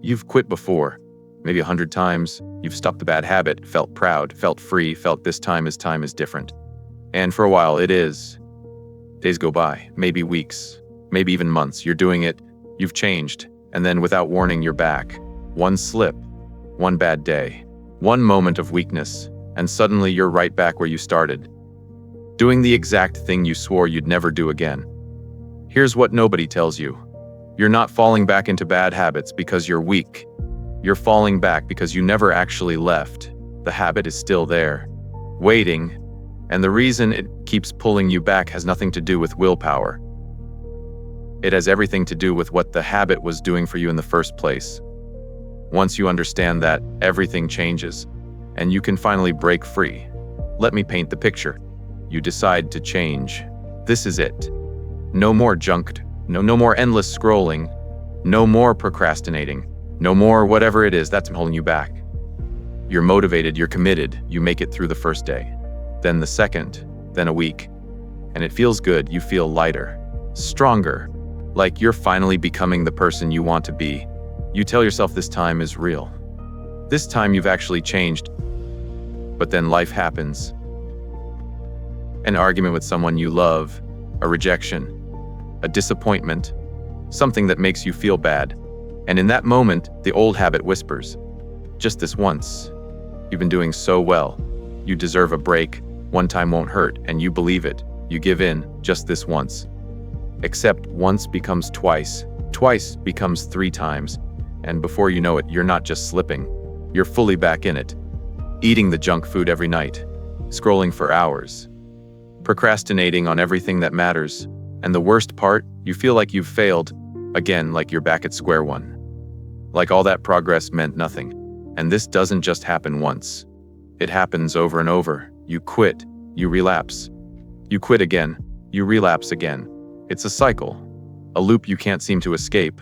You've quit before, maybe 100 times. You've stopped the bad habit, felt proud, felt free, felt this time is different. And for a while, it is. Days go by, maybe weeks, maybe even months. You're doing it, you've changed, and then without warning, you're back. One slip, one bad day, one moment of weakness, and suddenly you're right back where you started, doing the exact thing you swore you'd never do again. Here's what nobody tells you. You're not falling back into bad habits because you're weak. You're falling back because you never actually left. The habit is still there, waiting, and the reason it keeps pulling you back has nothing to do with willpower. It has everything to do with what the habit was doing for you in the first place. Once you understand that, everything changes, and you can finally break free. Let me paint the picture. You decide to change. This is it. No more junk. No more endless scrolling. No more procrastinating. No more whatever it is that's holding you back. You're motivated, you're committed, you make it through the first day, then the second, then a week. And it feels good, you feel lighter, stronger, like you're finally becoming the person you want to be. You tell yourself this time is real. This time you've actually changed. But then life happens. An argument with someone you love, a rejection, a disappointment, something that makes you feel bad. And in that moment, the old habit whispers, just this once. You've been doing so well. You deserve a break. One time won't hurt, and you believe it. You give in, just this once. Except once becomes twice becomes 3 times, and before you know it, you're not just slipping. You're fully back in it. Eating the junk food every night, scrolling for hours, procrastinating on everything that matters, and the worst part, you feel like you've failed, again, like you're back at square one. Like all that progress meant nothing. And this doesn't just happen once. It happens over and over. You quit, you relapse. You quit again, you relapse again. It's a cycle, a loop you can't seem to escape.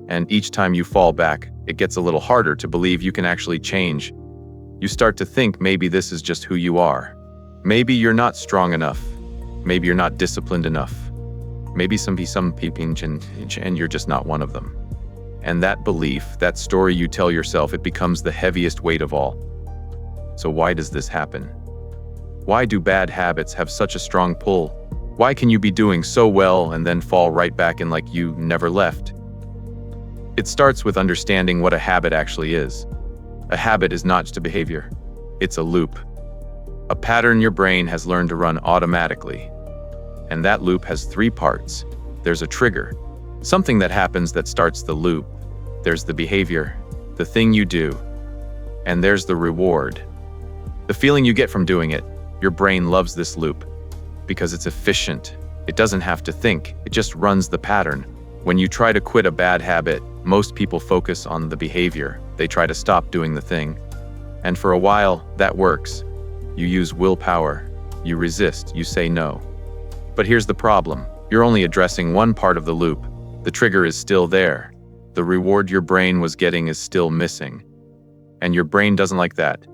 And each time you fall back, it gets a little harder to believe you can actually change. You start to think maybe this is just who you are. Maybe you're not strong enough. Maybe you're not disciplined enough. Maybe some people and you're just not one of them. And that belief, that story you tell yourself, it becomes the heaviest weight of all. So why does this happen? Why do bad habits have such a strong pull? Why can you be doing so well and then fall right back in like you never left? It starts with understanding what a habit actually is. A habit is not just a behavior. It's a loop. A pattern your brain has learned to run automatically. And that loop has 3 parts. There's a trigger, something that happens that starts the loop. There's the behavior, the thing you do, and there's the reward. The feeling you get from doing it. Your brain loves this loop because it's efficient. It doesn't have to think, it just runs the pattern. When you try to quit a bad habit, most people focus on the behavior. They try to stop doing the thing. And for a while, that works. You use willpower, you resist, you say no. But here's the problem. You're only addressing one part of the loop. The trigger is still there. The reward your brain was getting is still missing. And your brain doesn't like that.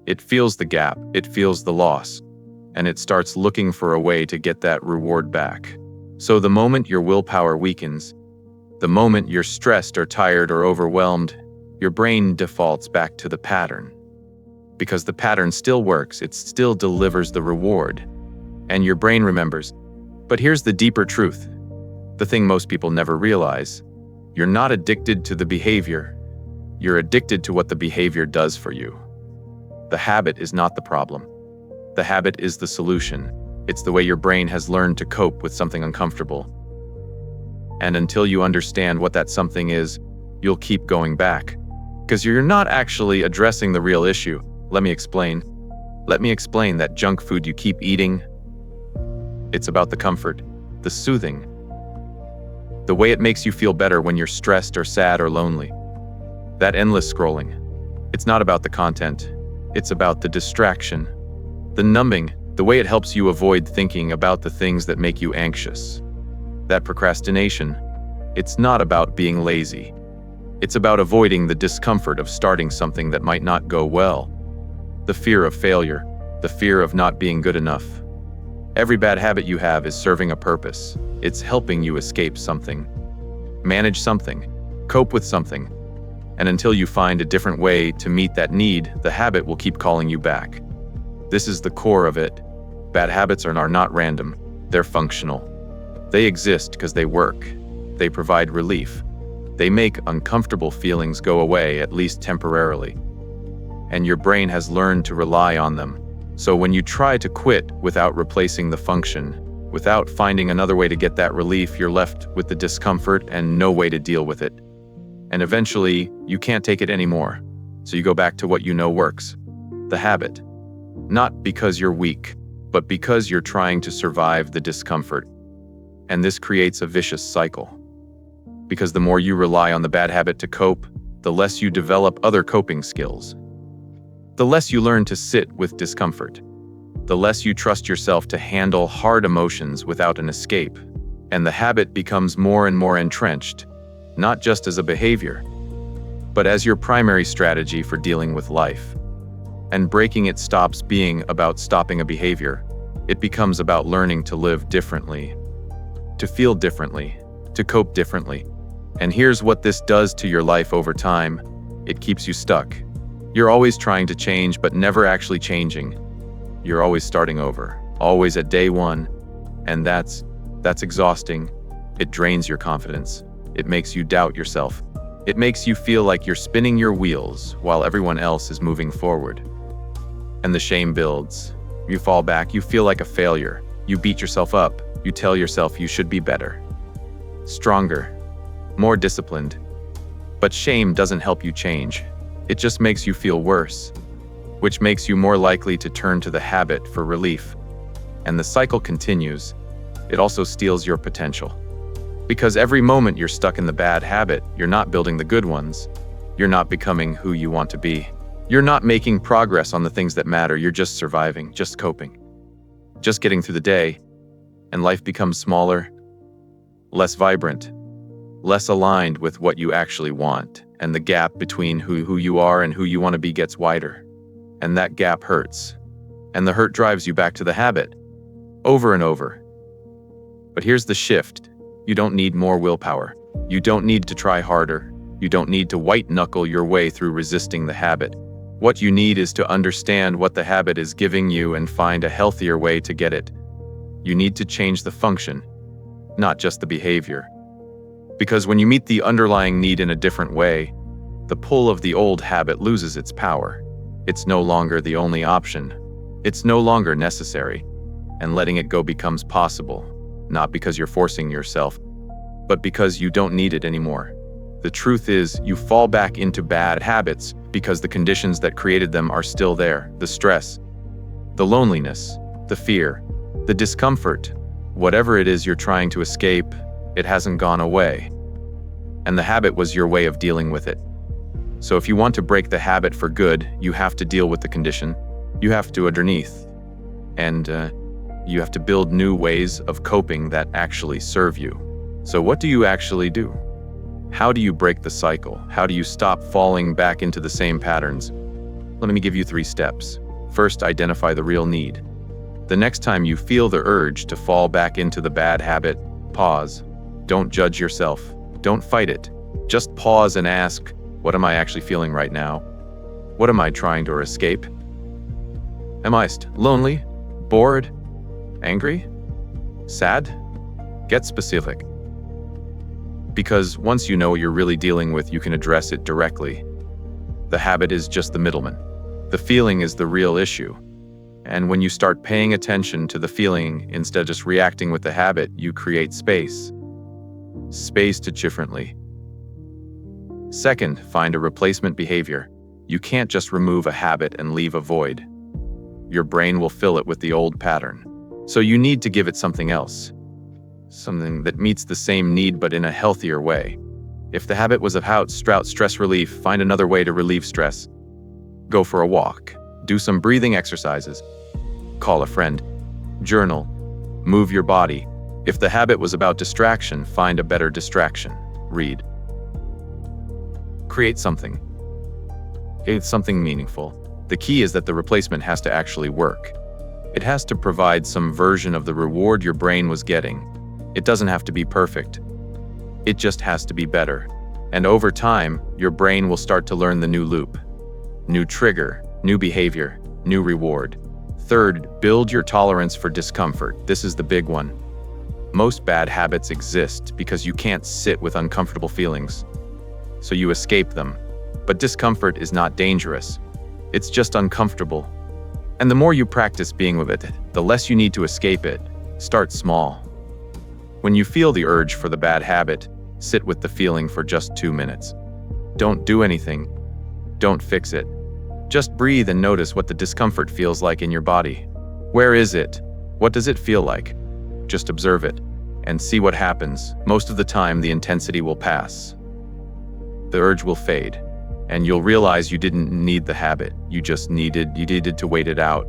It feels the gap, it feels the loss, and it starts looking for a way to get that reward back. So the moment your willpower weakens, the moment you're stressed or tired or overwhelmed, your brain defaults back to the pattern. Because the pattern still works, it still delivers the reward. And your brain remembers. But here's the deeper truth. The thing most people never realize. You're not addicted to the behavior. You're addicted to what the behavior does for you. The habit is not the problem. The habit is the solution. It's the way your brain has learned to cope with something uncomfortable. And until you understand what that something is, you'll keep going back. Because you're not actually addressing the real issue. Let me explain. Let me explain that junk food you keep eating. It's about the comfort, the soothing, the way it makes you feel better when you're stressed or sad or lonely. That endless scrolling. It's not about the content. It's about the distraction, the numbing, the way it helps you avoid thinking about the things that make you anxious. That procrastination. It's not about being lazy. It's about avoiding the discomfort of starting something that might not go well. The fear of failure, the fear of not being good enough. Every bad habit you have is serving a purpose. It's helping you escape something, manage something, cope with something. And until you find a different way to meet that need, the habit will keep calling you back. This is the core of it. Bad habits are not random. They're functional. They exist because they work. They provide relief. They make uncomfortable feelings go away, at least temporarily. And your brain has learned to rely on them. So when you try to quit without replacing the function, without finding another way to get that relief, you're left with the discomfort and no way to deal with it. And eventually, you can't take it anymore. So you go back to what you know works. The habit. Not because you're weak, but because you're trying to survive the discomfort. And this creates a vicious cycle. Because the more you rely on the bad habit to cope, the less you develop other coping skills. The less you learn to sit with discomfort. The less you trust yourself to handle hard emotions without an escape. And the habit becomes more and more entrenched, not just as a behavior, but as your primary strategy for dealing with life. And breaking it stops being about stopping a behavior. It becomes about learning to live differently, to feel differently, to cope differently. And here's what this does to your life over time. It keeps you stuck. You're always trying to change, but never actually changing. You're always starting over, always at day one. And that's exhausting. It drains your confidence. It makes you doubt yourself. It makes you feel like you're spinning your wheels while everyone else is moving forward. And the shame builds. You fall back, you feel like a failure. You beat yourself up. You tell yourself you should be better, stronger, more disciplined. But shame doesn't help you change. It just makes you feel worse, which makes you more likely to turn to the habit for relief. And the cycle continues. It also steals your potential. Because every moment you're stuck in the bad habit, you're not building the good ones. You're not becoming who you want to be. You're not making progress on the things that matter. You're just surviving, just coping, just getting through the day. And life becomes smaller, less vibrant, less aligned with what you actually want. And the gap between who you are and who you want to be gets wider. And that gap hurts. And the hurt drives you back to the habit, over and over. But here's the shift. You don't need more willpower. You don't need to try harder. You don't need to white-knuckle your way through resisting the habit. What you need is to understand what the habit is giving you and find a healthier way to get it. You need to change the function, not just the behavior. Because when you meet the underlying need in a different way, the pull of the old habit loses its power. It's no longer the only option. It's no longer necessary. And letting it go becomes possible, not because you're forcing yourself, but because you don't need it anymore. The truth is, you fall back into bad habits because the conditions that created them are still there. The stress, the loneliness, the fear, the discomfort, whatever it is you're trying to escape, it hasn't gone away. And the habit was your way of dealing with it. So if you want to break the habit for good, you have to deal with the condition. You have to underneath. And you have to build new ways of coping that actually serve you. So what do you actually do? How do you break the cycle? How do you stop falling back into the same patterns? Let me give you 3 steps. First, identify the real need. The next time you feel the urge to fall back into the bad habit, pause. Don't judge yourself. Don't fight it. Just pause and ask, what am I actually feeling right now? What am I trying to escape? Am I lonely? Bored? Angry? Sad? Get specific. Because once you know what you're really dealing with, you can address it directly. The habit is just the middleman. The feeling is the real issue. And when you start paying attention to the feeling instead of just reacting with the habit, you create space. Space to differently. Second, find a replacement behavior. You can't just remove a habit and leave a void. Your brain will fill it with the old pattern. So you need to give it something else. Something that meets the same need but in a healthier way. If the habit was about stress relief, find another way to relieve stress. Go for a walk. Do some breathing exercises. Call a friend. Journal. Move your body. If the habit was about distraction, find a better distraction. Read. Create something. It's something meaningful. The key is that the replacement has to actually work. It has to provide some version of the reward your brain was getting. It doesn't have to be perfect. It just has to be better. And over time, your brain will start to learn the new loop. New trigger, new behavior, new reward. Third, build your tolerance for discomfort. This is the big one. Most bad habits exist because you can't sit with uncomfortable feelings, so you escape them. But discomfort is not dangerous. It's just uncomfortable. And the more you practice being with it, the less you need to escape it. Start small. When you feel the urge for the bad habit, sit with the feeling for just 2 minutes. Don't do anything. Don't fix it. Just breathe and notice what the discomfort feels like in your body. Where is it? What does it feel like? Just observe it and see what happens. Most of the time, the intensity will pass. The urge will fade, and you'll realize you didn't need the habit. You needed to wait it out.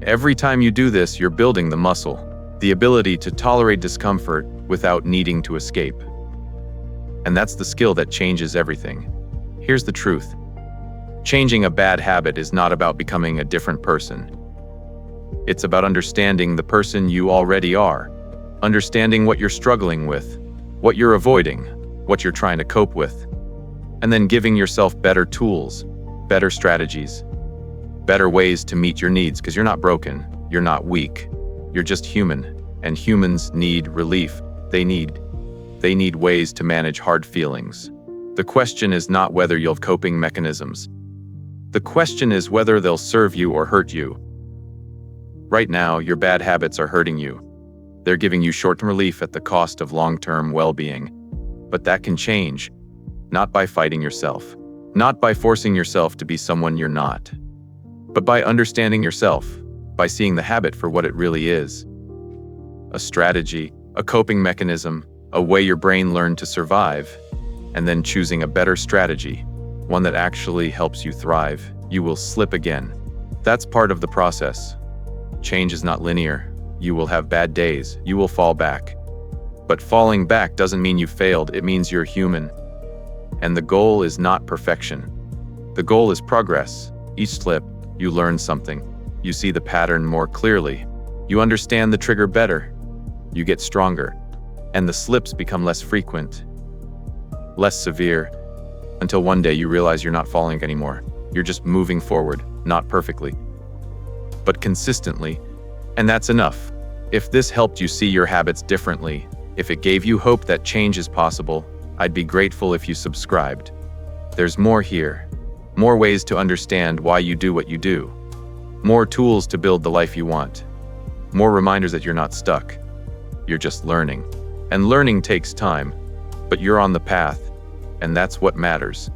Every time you do this, you're building the muscle, the ability to tolerate discomfort without needing to escape. And that's the skill that changes everything. Here's the truth. Changing a bad habit is not about becoming a different person. It's about understanding the person you already are, understanding what you're struggling with, what you're avoiding, what you're trying to cope with, and then giving yourself better tools, better strategies, better ways to meet your needs, because you're not broken, you're not weak, you're just human, and humans need relief. They need ways to manage hard feelings. The question is not whether you'll have coping mechanisms. The question is whether they'll serve you or hurt you. Right now, your bad habits are hurting you. They're giving you short-term relief at the cost of long-term well-being. But that can change, not by fighting yourself, not by forcing yourself to be someone you're not, but by understanding yourself, by seeing the habit for what it really is. A strategy, a coping mechanism, a way your brain learned to survive, and then choosing a better strategy, one that actually helps you thrive. You will slip again. That's part of the process. Change is not linear. You will have bad days. You will fall back. But falling back doesn't mean you failed. It means you're human. And the goal is not perfection. The goal is progress. Each slip, you learn something. You see the pattern more clearly. You understand the trigger better. You get stronger. And the slips become less frequent, less severe, until one day you realize you're not falling anymore. You're just moving forward, not perfectly, but consistently, and that's enough. If this helped you see your habits differently, if it gave you hope that change is possible, I'd be grateful if you subscribed. There's more here, more ways to understand why you do what you do, more tools to build the life you want, more reminders that you're not stuck. You're just learning. And learning takes time, but you're on the path, and that's what matters.